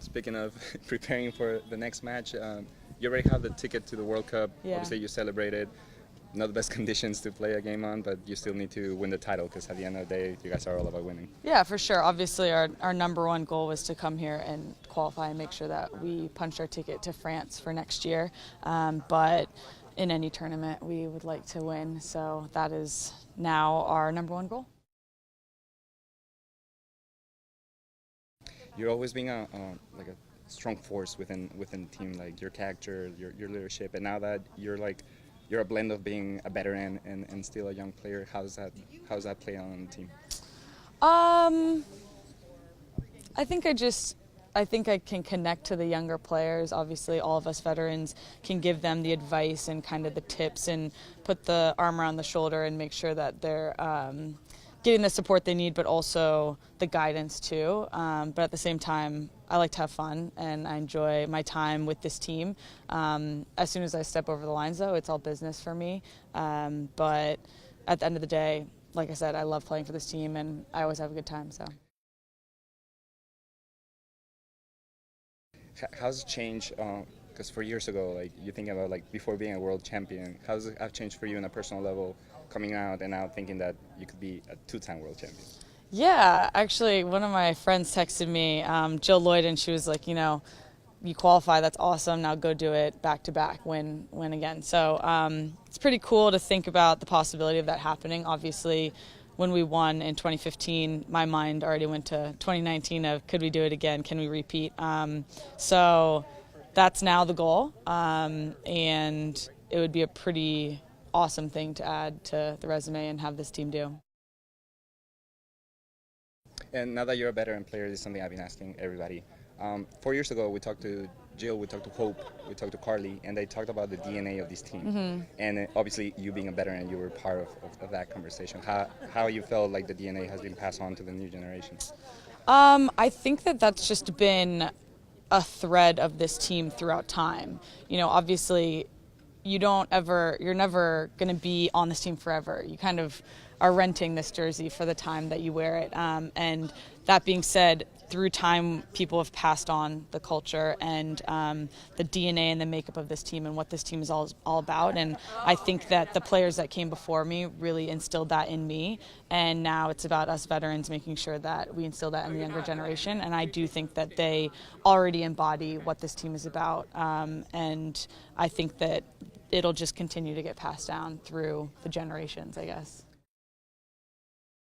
Speaking of preparing for the next match, you already have the ticket to the World Cup. Yeah. Obviously, you celebrated. Not the best conditions to play a game on, but you still need to win the title because at the end of the day, you guys are all about winning. Yeah, for sure. Obviously, our number one goal was to come here and qualify and make sure that we punched our ticket to France for next year. But in any tournament, we would like to win. So that is now our number one goal. You're always being a strong force within the team, like your character, your leadership, and now that you're a blend of being a veteran and still a young player. How's that play on the team? I think I can connect to the younger players. Obviously, all of us veterans can give them the advice and kind of the tips and put the arm around the shoulder and make sure that they're getting the support they need, but also the guidance too. But at the same time, I like to have fun and I enjoy my time with this team. As soon as I step over the lines though, it's all business for me. But at the end of the day, like I said, I love playing for this team and I always have a good time. So. How's it changed? Because 4 years ago, like you think about like before being a world champion, how's it have changed for you on a personal level, coming out and now thinking that you could be a two-time world champion? Yeah, actually, one of my friends texted me, Jill Lloyd, and she was like, you know, you qualify, that's awesome, now go do it back to back, win again. So it's pretty cool to think about the possibility of that happening. Obviously, when we won in 2015, my mind already went to 2019 of could we do it again, can we repeat? So that's now the goal, and it would be a pretty awesome thing to add to the resume and have this team do. And now that you're a veteran player, this is something I've been asking everybody. 4 years ago, we talked to Jill, we talked to Hope, we talked to Carly, and they talked about the DNA of this team. Mm-hmm. And obviously, you being a veteran, you were part of that conversation. How you felt like the DNA has been passed on to the new generation? I think that's just been a thread of this team throughout time. You know, obviously, you're never going to be on this team forever. You kind of are renting this jersey for the time that you wear it. And that being said, through time, people have passed on the culture and the DNA and the makeup of this team and what this team is all about. And I think that the players that came before me really instilled that in me. And now it's about us veterans making sure that we instill that in the younger generation. And I do think that they already embody what this team is about. And I think that it'll just continue to get passed down through the generations, I guess.